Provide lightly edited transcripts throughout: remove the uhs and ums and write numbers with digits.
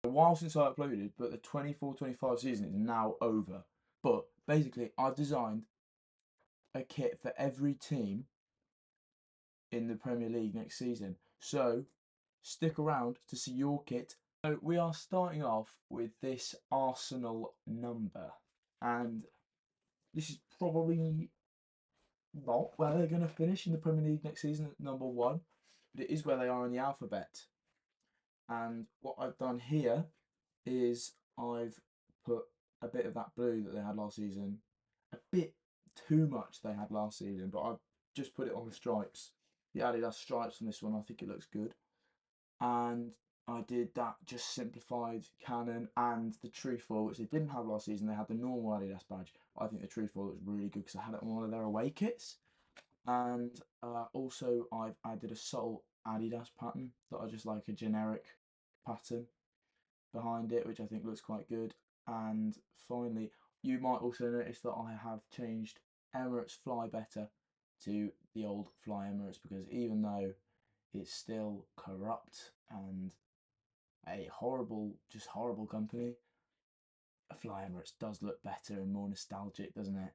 A while since I uploaded, but the 24-25 season is now over. But basically, I've designed a kit for every team in the Premier League next season. So stick around to see your kit. So we are starting off with this Arsenal number, and this is probably not where they're going to finish in the Premier League next season at number 1, but it is where they are in the alphabet. And what I've done here is I've put a bit of that blue that they had last season, a bit too much they had last season, but I've just put it on the stripes. The Adidas stripes on this one, I think it looks good. And I did that just simplified cannon and the trefoil, which they didn't have last season. They had the normal Adidas badge. I think the trefoil looks really good because I had it on one of their away kits. And also I've added a subtle Adidas pattern that I just like, a generic pattern behind it, which I think looks quite good. And finally, you might also notice that I have changed Emirates Fly Better to the old Fly Emirates, because even though it's still corrupt and a horrible, just horrible company, Fly Emirates does look better and more nostalgic, doesn't it?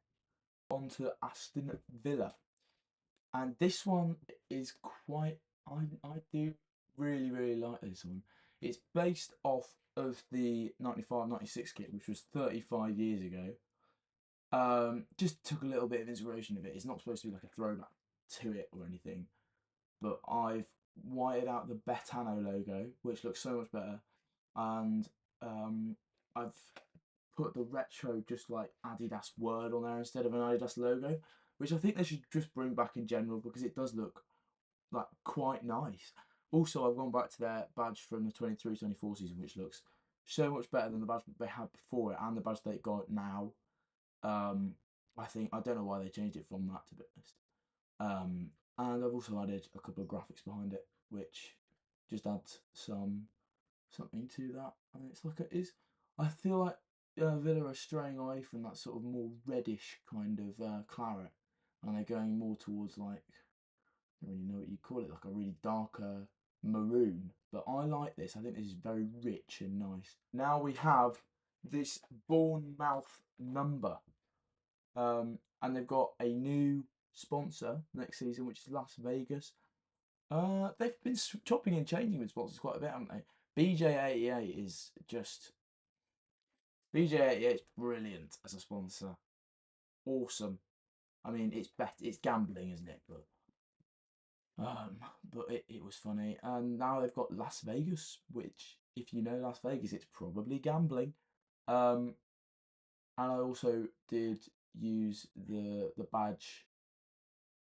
On to Aston Villa. And this one is quite, I do really like this one. It's based off of the 95-96 kit, which was 35 years ago. Just took a little bit of inspiration of it. It's not supposed to be like a throwback to it or anything, but I've whited out the Betano logo, which looks so much better, and I've put the retro just like Adidas word on there instead of an Adidas logo, which I think they should just bring back in general because it does look like quite nice. Also, I've gone back to their badge from the 23-24 season, which looks so much better than the badge they had before it and the badge they got now. I think I don't know why they changed it from that, to be honest. And I've also added a couple of graphics behind it, which just adds something to that. And it's like it is. I feel like Villa are straying away from that sort of more reddish kind of claret, and they're going more towards like, I don't really know what you call it, like a really darker maroon. But I like this. I think this is very rich and nice. Now we have this Bournemouth number. And they've got a new sponsor next season, which is Las Vegas. They've been chopping and changing with sponsors quite a bit, haven't they? BJ88 is just BJ88 is brilliant as a sponsor. Awesome. I mean, it's gambling, isn't it? But it was funny. And now they've got Las Vegas, which, if you know Las Vegas, it's probably gambling. Um, and I also did use the badge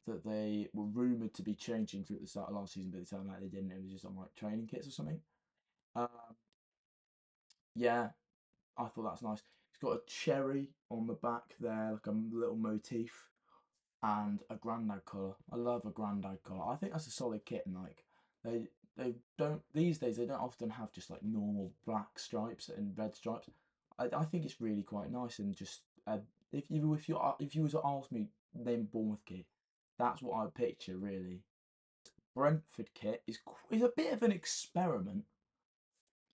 that they were rumoured to be changing to at the start of last season, but it sounded like they didn't. It was just on like training kits or something. Um, yeah, I thought that's nice. It's got a cherry on the back there, like a little motif, and a grandad colour. I love a grandad colour. I think that's a solid kit, and like they don't these days, they don't often have just like normal black stripes and red stripes. I think it's really quite nice, and just if you were to ask me name Bournemouth kit, that's what I picture really. Brentford kit is a bit of an experiment,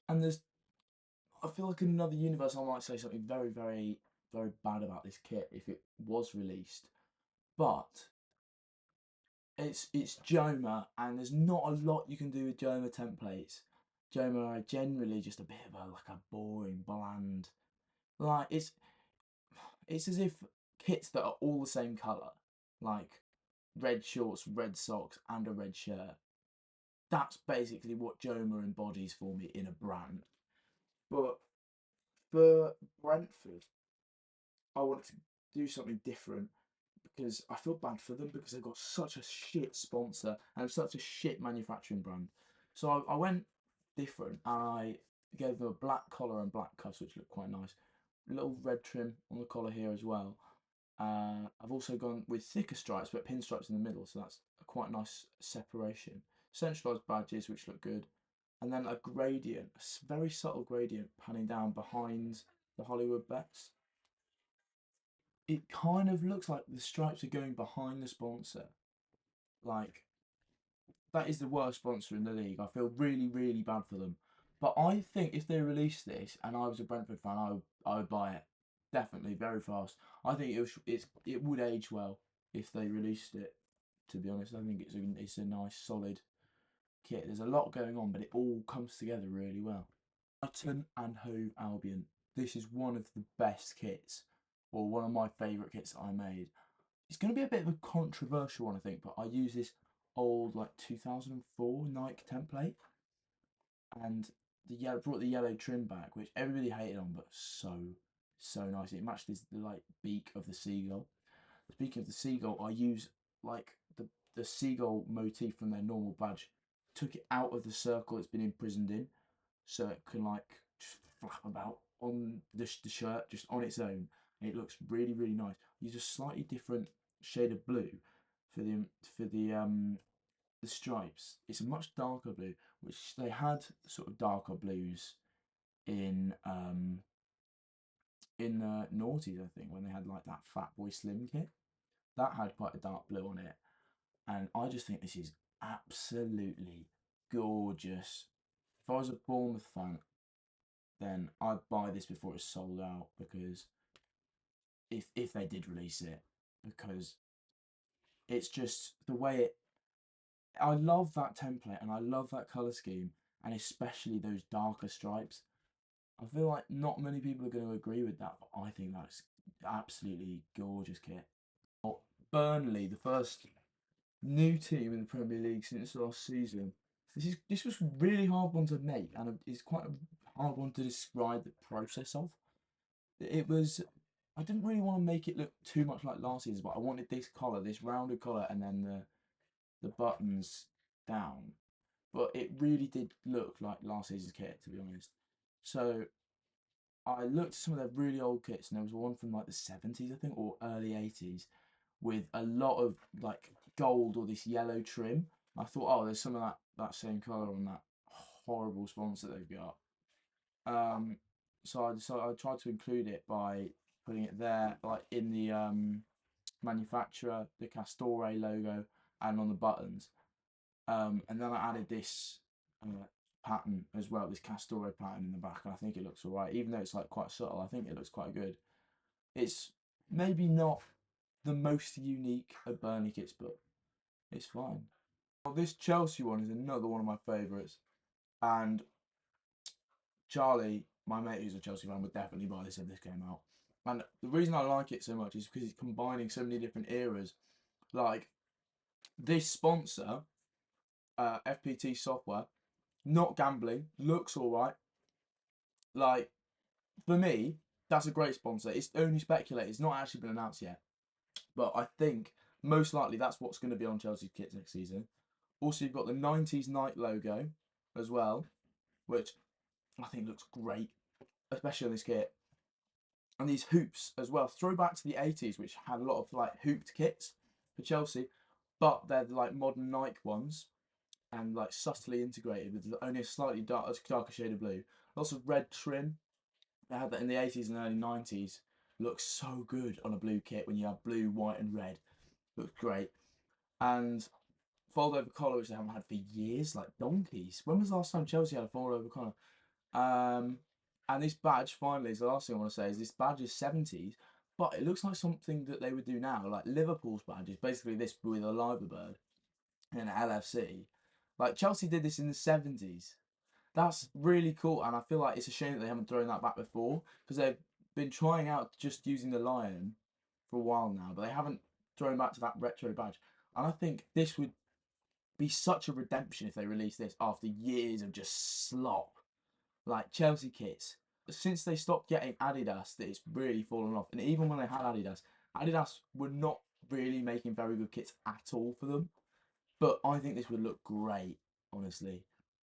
and I feel like in another universe I might say something very bad about this kit if it was released, but it's Joma, and there's not a lot you can do with Joma templates. Joma are generally just a bit of a boring, bland. Like it's as if kits that are all the same colour, like red shorts, red socks, and a red shirt. That's basically what Joma embodies for me in a brand. But for Brentford, I wanted to do something different because I feel bad for them because they've got such a shit sponsor and such a shit manufacturing brand. So I went different, and I gave them a black collar and black cuffs, which look quite nice. A little red trim on the collar here as well. I've also gone with thicker stripes, but pinstripes in the middle, so that's a quite nice separation. Centralised badges, which look good, and then a gradient, a very subtle gradient panning down behind the Hollywood bets. It kind of looks like the stripes are going behind the sponsor. Like, that is the worst sponsor in the league. I feel really bad for them. But I think if they released this and I was a Brentford fan, I would buy it. Definitely, very fast. I think it would age well if they released it. To be honest, I think it's a nice solid kit. There's a lot going on, but it all comes together really well. Brighton and Hove Albion. This is one of the best kits, or one of my favourite kits that I made. It's going to be a bit of a controversial one, I think, but I use this old like 2004 Nike template, and brought the yellow trim back, which everybody hated on, but so nice. It matched the like beak of the seagull. Speaking of the seagull, I use like the seagull motif from their normal badge, took it out of the circle it's been imprisoned in, so it can like just flap about on the shirt just on its own. And it looks really nice. Use a slightly different shade of blue for the stripes. It's a much darker blue, which they had sort of darker blues in the noughties, I think, when they had like that Fat Boy Slim kit. That had quite a dark blue on it, and I just think this is absolutely gorgeous. If I was a Bournemouth fan, then I'd buy this before it's sold out, because if they did release it, because it's just the way it. I love that template and I love that colour scheme, and especially those darker stripes. I feel like not many people are going to agree with that, but I think that's absolutely gorgeous kit. Burnley, the first new team in the Premier League since last season. This was a really hard one to make, and it's quite a hard one to describe the process of. It was. I didn't really want to make it look too much like last season, but I wanted this collar, this rounded collar, and then the buttons down. But it really did look like last season's kit, to be honest. So I looked at some of their really old kits, and there was one from like the 70s, I think, or early 80s, with a lot of like gold or this yellow trim. I thought, oh, there's some of that same colour on that horrible sponsor they've got. Um, so I decided I tried to include it by putting it there, like in the manufacturer, the Castore logo, and on the buttons. And then I added this pattern as well, this Castore pattern in the back, and I think it looks alright. Even though it's like quite subtle, I think it looks quite good. It's maybe not the most unique of Burnley kits, but it's fine. Well, this Chelsea one is another one of my favourites, and Charlie, my mate who's a Chelsea fan, would definitely buy this if this came out. And the reason I like it so much is because it's combining so many different eras. Like this sponsor, FPT software, not gambling, looks alright. Like for me, that's a great sponsor. It's only speculated. It's not actually been announced yet, but I think most likely that's what's going to be on Chelsea's kits next season. Also, you've got the 90s Night logo as well, which I think looks great, especially on this kit. And these hoops as well, throwback to the 80s, which had a lot of like hooped kits for Chelsea, but they're like modern Nike ones, and like subtly integrated with only a slightly darker shade of blue. Lots of red trim. They had that in the 80s and early 90s. Looks so good on a blue kit when you have blue, white, and red. Looks great. And fold over collar, which they haven't had for years, like donkeys. When was the last time Chelsea had a fold over collar? And this badge, finally, is the last thing I want to say, is this badge is 70s, but it looks like something that they would do now. Like Liverpool's badge is basically this with a liver bird and an LFC. Like Chelsea did this in the 70s. That's really cool, and I feel like it's a shame that they haven't thrown that back before, because they've been trying out just using the lion for a while now, but they haven't thrown back to that retro badge. And I think this would be such a redemption if they release this after years of just slop. Like Chelsea kits, since they stopped getting Adidas, that it's really fallen off. And even when they had Adidas, Adidas were not really making very good kits at all for them. But I think this would look great, honestly.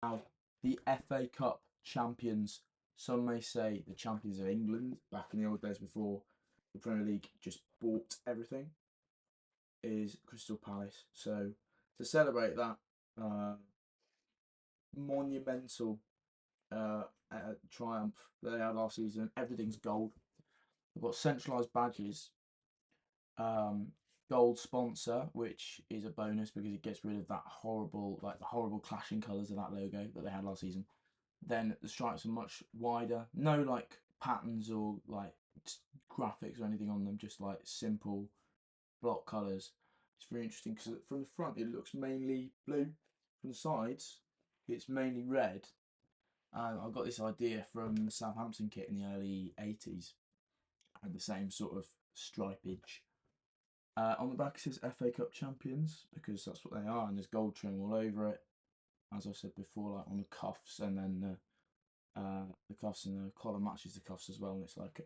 Now, the FA Cup champions, some may say the champions of England, back in the old days before the Premier League just bought everything, is Crystal Palace. So to celebrate that monumental triumph that they had last season, everything's gold. We've got centralised badges, gold sponsor, which is a bonus because it gets rid of that horrible, like the horrible clashing colours of that logo that they had last season. Then the stripes are much wider. No like patterns or like graphics or anything on them. Just like simple block colours. It's very interesting because from the front it looks mainly blue. From the sides, it's mainly red. And I got this idea from the Southampton kit in the early 80s. Had the same sort of stripage. On the back it says FA Cup champions because that's what they are, and there's gold trim all over it. As I said before, like on the cuffs, and then the cuffs and the collar matches the cuffs as well. And it's like,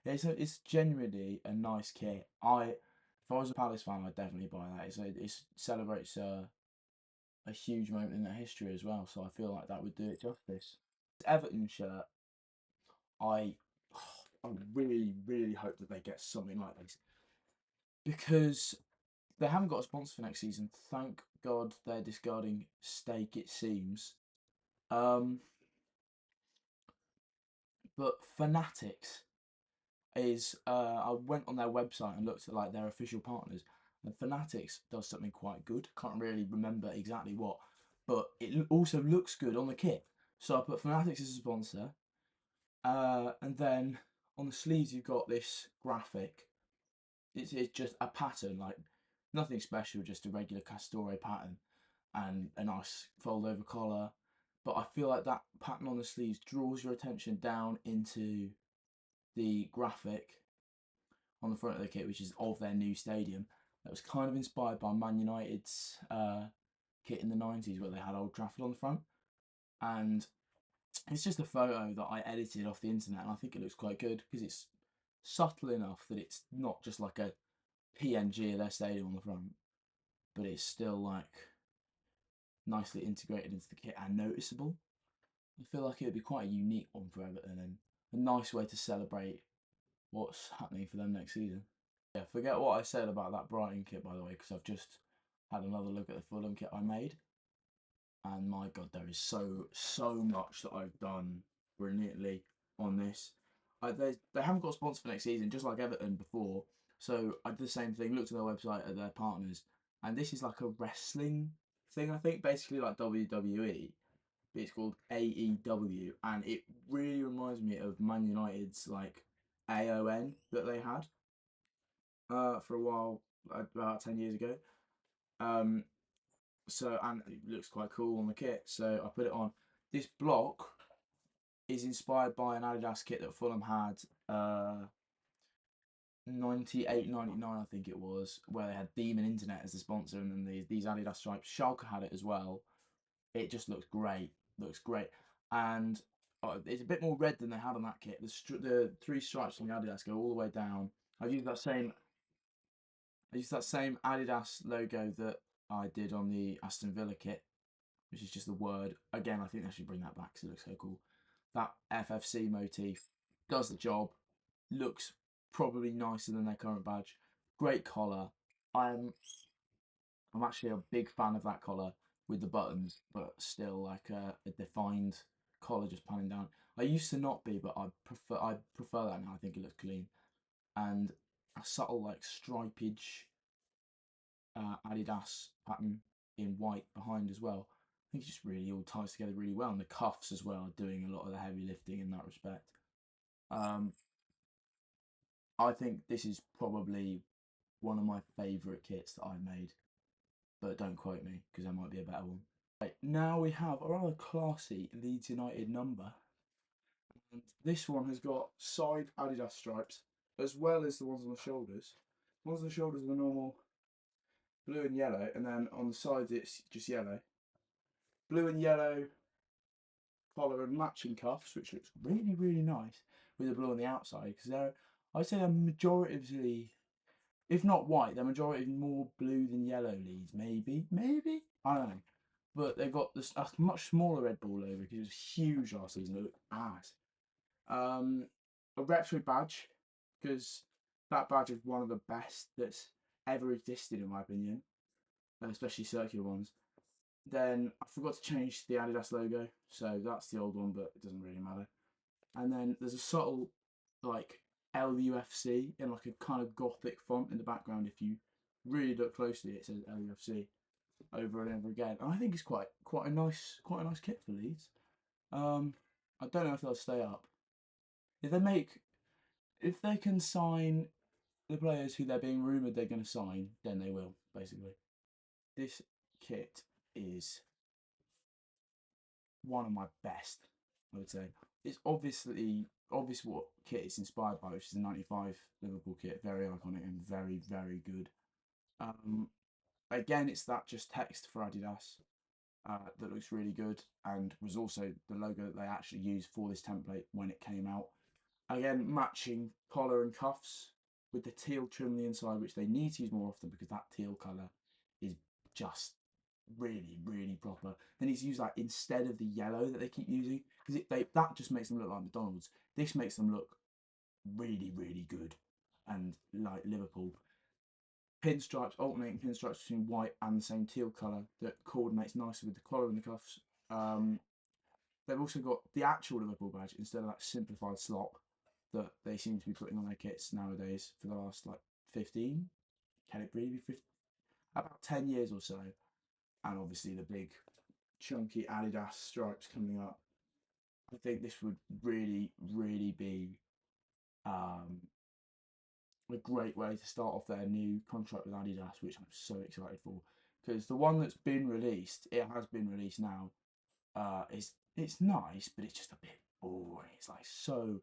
it's genuinely a nice kit. If I was a Palace fan, I'd definitely buy that. It celebrates a huge moment in their history as well. So I feel like that would do it justice. Everton shirt, I I really, really hope that they get something like this because they haven't got a sponsor for next season. Thank God they're discarding steak, it seems. Um, but Fanatics is I went on their website and looked at like their official partners, and Fanatics does something quite good. Can't really remember exactly what, but it also looks good on the kit. So I put Fanatics as a sponsor, and then on the sleeves you've got this graphic. It's just a pattern, like nothing special, just a regular Castore pattern and a nice fold over collar. But I feel like that pattern on the sleeves draws your attention down into the graphic on the front of the kit, which is of their new stadium. That was kind of inspired by Man United's kit in the 90s where they had Old Trafford on the front. And it's just a photo that I edited off the internet, and I think it looks quite good because it's subtle enough that it's not just like a PNG of their stadium on the front, but it's still like nicely integrated into the kit and noticeable. I feel like it would be quite a unique one for Everton and a nice way to celebrate what's happening for them next season. Yeah, forget what I said about that Brighton kit, by the way, because I've just had another look at the Fulham kit I made, and my God, there is so much that I've done brilliantly on this. They haven't got a sponsor for next season, just like Everton before. So I did the same thing, looked at their website at their partners, and this is like a wrestling thing, I think, basically like WWE, but it's called AEW, and it really reminds me of Man United's like AON that they had for a while, about 10 years ago. Um, and it looks quite cool on the kit, so I put it on. This block is inspired by an Adidas kit that Fulham had 98, 99, I think it was, where they had Demon Internet as the sponsor, and then these Adidas stripes. Schalke had it as well. It just looks great. Looks great. And it's a bit more red than they had on that kit. The three stripes from the Adidas go all the way down. I've used that same Adidas logo that I did on the Aston Villa kit, which is just the word. Again, I think they should bring that back because it looks so cool. That FFC motif does the job. Looks probably nicer than their current badge. Great collar. I'm actually a big fan of that collar with the buttons, but still like a defined collar just panning down. I used to not be, but I prefer that now. I think it looks clean, and a subtle like stripage Adidas pattern in white behind as well. I think it just really all ties together really well, and the cuffs as well are doing a lot of the heavy lifting in that respect. Um, I think this is probably one of my favourite kits that I've made, but don't quote me because there might be a better one. Right, now we have a rather classy Leeds United number, and this one has got side Adidas stripes as well as the ones on the shoulders. The ones on the shoulders are the normal blue and yellow, and then on the sides it's just yellow. Blue and yellow collar and matching cuffs, which looks really, really nice with the blue on the outside because I'd say they're majoritively, if not white, they're majority more blue than yellow Leeds. Maybe, I don't know. But they've got this a much smaller Red Bull logo because it was huge last season. It looked ass. A retro badge because that badge is one of the best that's ever existed in my opinion, especially circular ones. Then I forgot to change the Adidas logo, so that's the old one, but it doesn't really matter. And then there's a subtle like LUFC in like a kind of gothic font in the background. If you really look closely, it says LUFC over and over again. And I think it's quite a nice kit for Leeds. I don't know if they'll stay up. If if they can sign the players who they're being rumoured they're going to sign, then they will, basically. This kit is one of my best, I would say. It's obviously obvious what kit it's inspired by, which is a 95 Liverpool kit. Very iconic and very, very good. Again, it's that just text for Adidas that looks really good and was also the logo that they actually used for this template when it came out. Again, matching collar and cuffs with the teal trim on the inside, which they need to use more often because that teal colour is just really, really proper. They need to use that instead of the yellow that they keep using because that just makes them look like McDonald's. This makes them look really, really good and like Liverpool. Pinstripes, alternating pinstripes between white and the same teal colour that coordinates nicely with the collar and the cuffs. They've also got the actual Liverpool badge instead of that simplified slop that they seem to be putting on their kits nowadays for the last like 15. Can it really be 15? About 10 years or so. And obviously the big chunky Adidas stripes coming up. I think this would really, really be a great way to start off their new contract with Adidas, which I'm so excited for. Because the one that's been released, it has been released now. It's nice, but it's just a bit boring. It's like so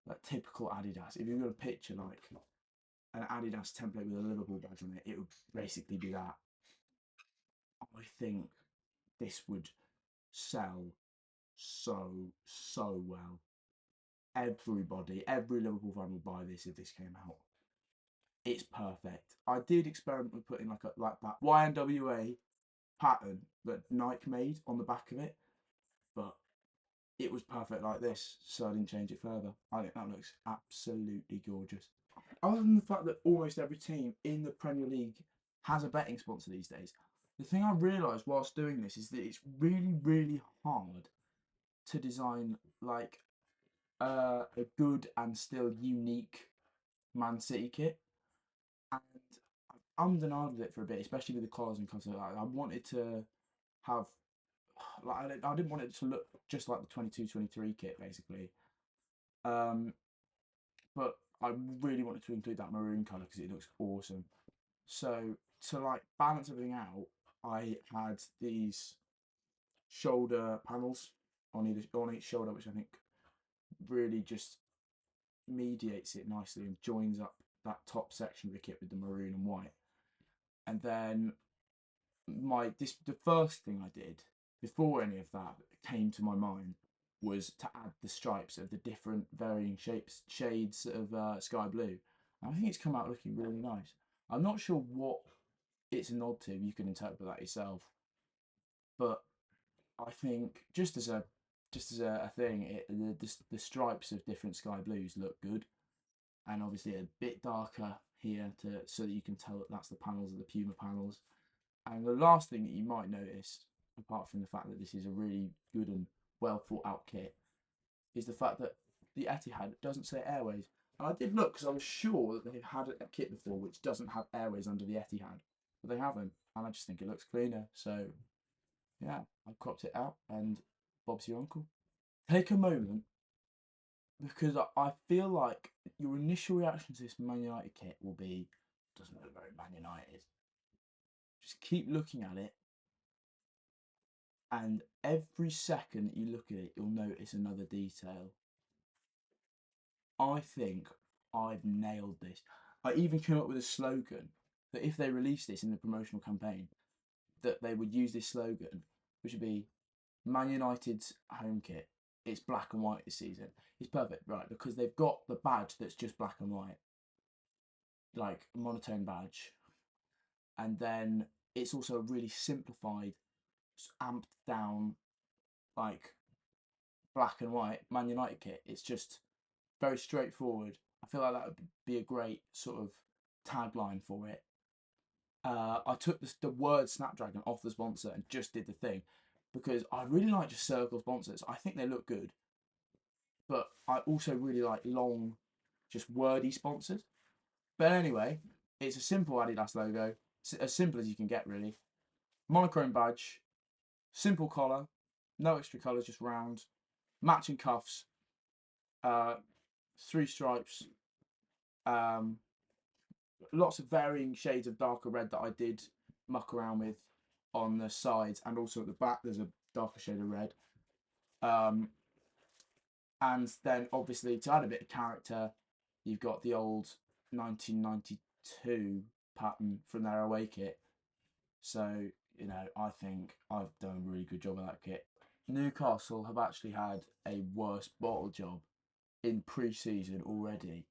like typical Adidas. If you're gonna picture like an Adidas template with a Liverpool badge on it, it would basically be that. I think this would sell so well. Every Liverpool fan would buy this if this came out. It's perfect. I did experiment with putting like that YNWA pattern that Nike made on the back of it, but it was perfect like this, so I didn't change it further. I think that looks absolutely gorgeous. Other than the fact that almost every team in the Premier League has a betting sponsor these days, the thing I realised whilst doing this is that it's really, really hard to design like a good and still unique Man City kit. And I'm denied with it for a bit, especially with the collars and cuffs. I wanted to have like I didn't want it to look just like the 22-23 kit basically, but I really wanted to include that maroon colour because it looks awesome. So to like balance everything out, I had these shoulder panels on each shoulder, which I think really just mediates it nicely and joins up that top section of the kit with the maroon and white. And then the first thing I did before any of that came to my mind was to add the stripes of the different varying shades of sky blue. And I think it's come out looking really nice. I'm not sure what it's a nod to. You can interpret that yourself, but I think just as a thing, the stripes of different sky blues look good, and obviously a bit darker here so that you can tell that that's the panels of the Puma panels. And the last thing that you might notice, apart from the fact that this is a really good and well thought out kit, is the fact that the Etihad doesn't say Airways. And I did look because I was sure that they've had a kit before which doesn't have Airways under the Etihad, but they haven't. And I just think it looks cleaner. So yeah, I cropped it out and Bob's your uncle. Take a moment because I feel like your initial reaction to this Man United kit will be, doesn't look very Man United. Just keep looking at it, and every second that you look at it, you'll notice another detail. I think I've nailed this. I even came up with a slogan that if they release this in the promotional campaign, that they would use this slogan, which would be Man United's home kit. It's black and white this season. It's perfect, right? Because they've got the badge that's just black and white, like a monotone badge, and then it's also a really simplified, amped down, like black and white Man United kit. It's just very straightforward. I feel like that would be a great sort of tagline for it. I took the word Snapdragon off the sponsor and just did the thing because I really like just circle sponsors. I think they look good, but I also really like long, just wordy sponsors. But anyway, it's a simple Adidas logo, as simple as you can get really. Monochrome badge, simple collar, no extra colours, just round. matching cuffs, 3 stripes, um, lots of varying shades of darker red that I did muck around with on the sides, and also at the back there's a darker shade of red. And then obviously to add a bit of character, you've got the old 1992 pattern from their away kit. So, you know, I think I've done a really good job of that kit. Newcastle have actually had a worse bottle job in pre-season already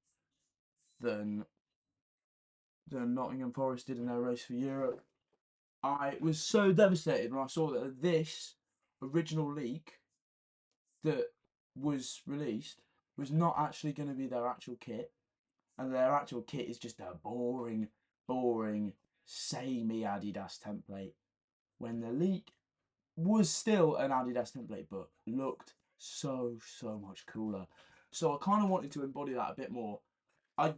than Nottingham Forest did in their race for Europe. I was so devastated when I saw that this original leak that was released was not actually going to be their actual kit, and their actual kit is just a boring, samey Adidas template. When the leak was still an Adidas template, but looked so much cooler. So I kind of wanted to embody that a bit more. I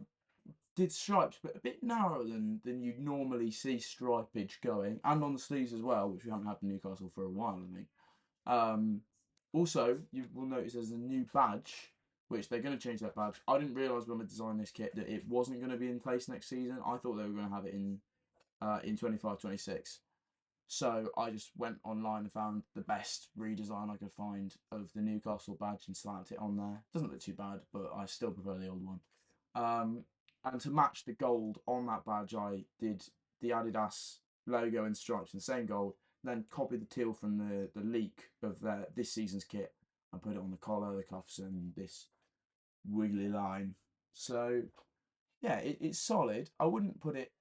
did stripes, but a bit narrower than you'd normally see stripage going, and on the sleeves as well, which we haven't had in Newcastle for a while, I think. Also, you will notice there's a new badge, which they're going to change that badge. I didn't realise when I designed this kit that it wasn't going to be in place next season. I thought they were going to have it in 25-26. So I just went online and found the best redesign I could find of the Newcastle badge and slapped it on there. Doesn't look too bad, but I still prefer the old one. And to match the gold on that badge, I did the Adidas logo and stripes in the same gold, then copied the teal from the leak of this season's kit and put it on the collar, the cuffs, and this wiggly line. So yeah, it's solid. I wouldn't put it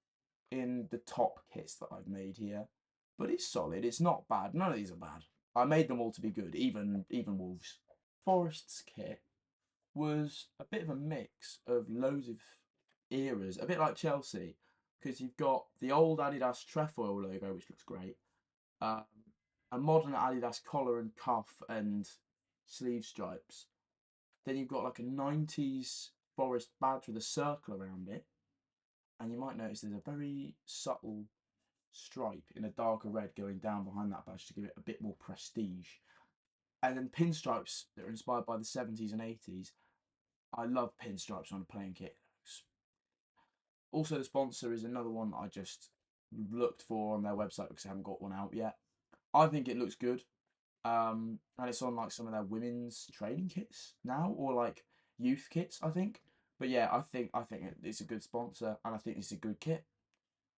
in the top kits that I've made here, but it's solid. It's not bad. None of these are bad. I made them all to be good, even Wolves. Forest's kit was a bit of a mix of loads of eras, a bit like Chelsea, because you've got the old Adidas trefoil logo, which looks great, um, a modern Adidas collar and cuff and sleeve stripes. Then you've got like a 90s Forest badge with a circle around it, and you might notice there's a very subtle stripe in a darker red going down behind that badge to give it a bit more prestige. And then pinstripes that are inspired by the 70s and 80s. I love pinstripes on a playing kit. Also, the sponsor is another one that I just looked for on their website because I haven't got one out yet. I think it looks good. And it's on like some of their women's training kits now, or like youth kits, I think. But yeah, I think it's a good sponsor, and I think it's a good kit.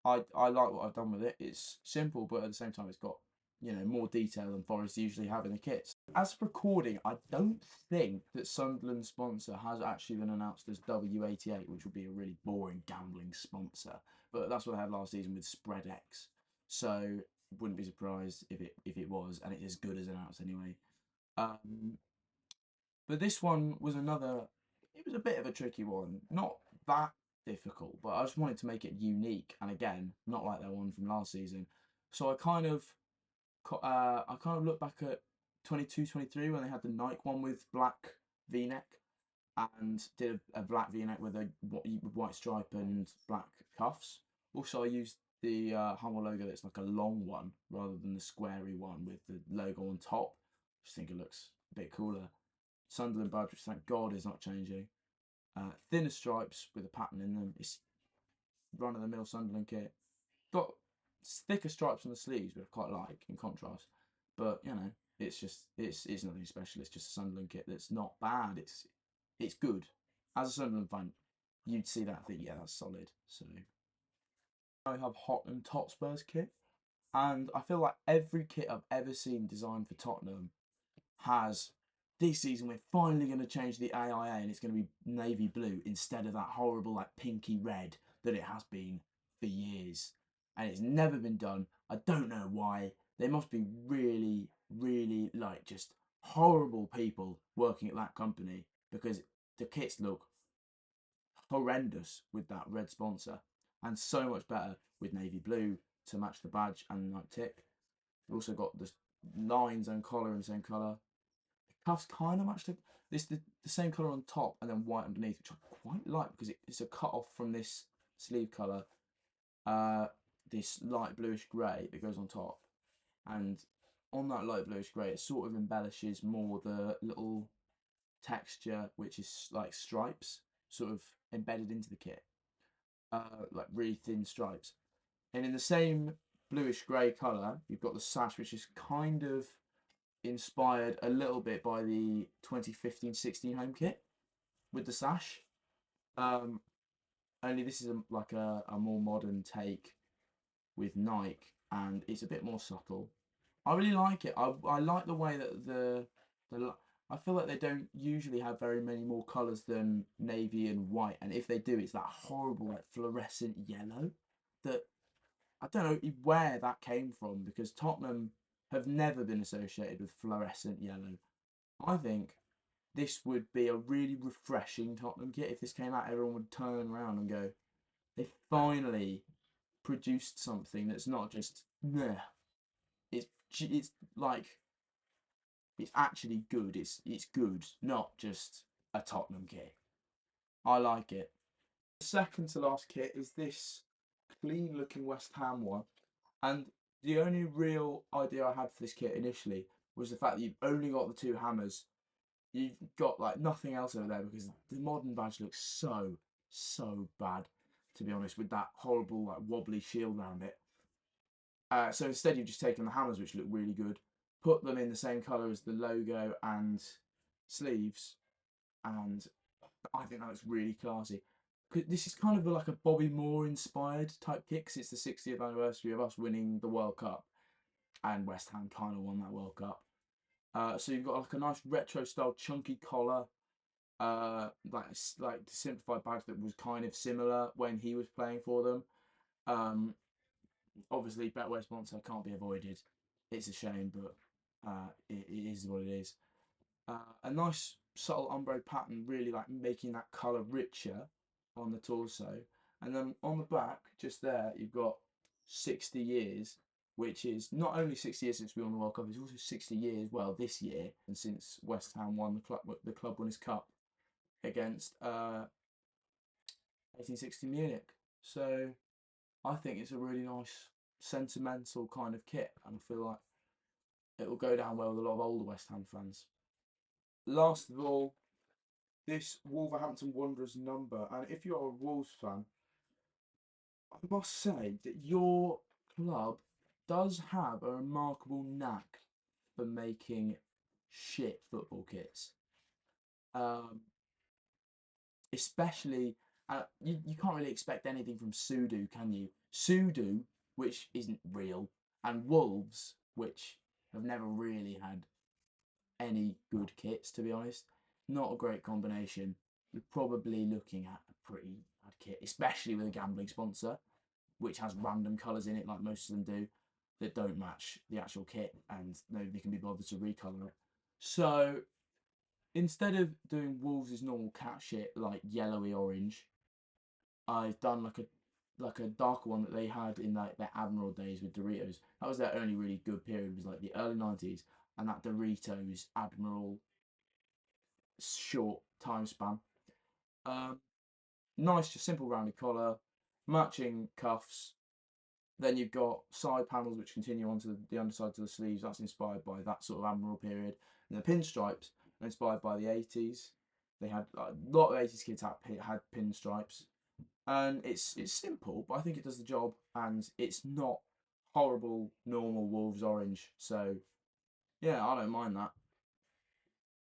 I like what I've done with it. It's simple, but at the same time, it's got, you know, more detail than Forest usually have in the kits. As for recording, I don't think that Sunderland's sponsor has actually been announced as W88, which would be a really boring gambling sponsor. But that's what they had last season with Spread X. So wouldn't be surprised if it was, and it's as good as announced anyway. But this one was another. It was a bit of a tricky one, not that difficult, but I just wanted to make it unique, and again, not like that one from last season. So I kind of look back at 22-23 when they had the Nike one with black V-neck, and did a black V-neck with a white stripe and black cuffs. Also, I used the Hummel logo that's like a long one rather than the squarey one with the logo on top. I just think it looks a bit cooler. Sunderland badge, which thank God is not changing. Thinner stripes with a pattern in them. It's run-of-the-mill Sunderland kit. Got thicker stripes on the sleeves, which I quite like in contrast. But you know, it's nothing special. It's just a Sunderland kit that's not bad. It's good. As a Sunderland fan, you'd see that and think, yeah, that's solid. So I have Tottenham Hotspur's kit, and I feel like every kit I've ever seen designed for Tottenham has, this season we're finally going to change the AIA and it's going to be navy blue instead of that horrible like pinky red that it has been for years, and it's never been done. I don't know why. They must be really like just horrible people working at that company, because the kits look horrendous with that red sponsor, and so much better with navy blue to match the badge and like tick. We've also got the lines and collar in the same colour. Cuffs kind of match the same colour on top and then white underneath, which I quite like because it's a cut off from this sleeve colour, this light bluish grey that goes on top, and on that light bluish grey, it sort of embellishes more the little texture, which is like stripes, sort of embedded into the kit, like really thin stripes. And in the same bluish grey colour, you've got the sash, which is kind of inspired a little bit by the 2015-16 home kit with the sash. Um, Only this is like a more modern take with Nike, and it's a bit more subtle. I really like it. I like the way that the I feel like they don't usually have very many more colours than navy and white, and if they do, it's that horrible like fluorescent yellow that I don't know where that came from, because Tottenham have never been associated with fluorescent yellow. I think this would be a really refreshing Tottenham kit. If this came out, everyone would turn around and go, they finally produced something that's not just meh. It's like it's actually good. It's good, not just a Tottenham kit. I like it. The second to last kit is this clean looking West Ham one, and the only real idea I had for this kit initially was the fact that you've only got the two hammers. You've got like nothing else over there, because the modern badge looks so bad, to be honest, with that horrible like wobbly shield around it. So instead, you've just taken the hammers, which look really good, put them in the same colour as the logo and sleeves, and I think that looks really classy. This is kind of like a Bobby Moore inspired type kit, because it's the 60th anniversary of us winning the World Cup, and West Ham kind of won that World Cup. So you've got like a nice retro style chunky collar, like the simplified badge that was kind of similar when he was playing for them. Obviously, Betway sponsor can't be avoided. It's a shame, but it is what it is. A nice subtle ombre pattern, really like making that colour richer on the torso. And then on the back, just there, you've got 60 years, which is not only 60 years since we won the World Cup, it's also 60 years, well, this year, and since West Ham won the club winners' cup against 1860 Munich. So I think it's a really nice sentimental kind of kit, and I feel like it will go down well with a lot of older West Ham fans. Last of all, this Wolverhampton Wanderers number, and if you're a Wolves fan, I must say that your club does have a remarkable knack for making shit football kits. Um, Especially, you can't really expect anything from Sudo, can you? Sudo, which isn't real, and Wolves, which have never really had any good kits, to be honest. Not a great combination. You're probably looking at a pretty bad kit, especially with a gambling sponsor, which has random colours in it, like most of them do, that don't match the actual kit, and nobody can be bothered to recolour it. So instead of doing Wolves' normal cat shit, like yellowy orange, I've done like a darker one that they had in like their Admiral days with Doritos. That was their only really good period, was like the early 90s, and that Doritos Admiral short time span. Um, Nice, just simple rounded collar, matching cuffs. Then you've got side panels which continue onto the undersides of the sleeves. That's inspired by that sort of Admiral period. And the pinstripes are inspired by the 80s. They had a lot of 80s kids had pinstripes, and it's simple, but I think it does the job, and it's not horrible normal Wolves orange. So yeah, I don't mind that.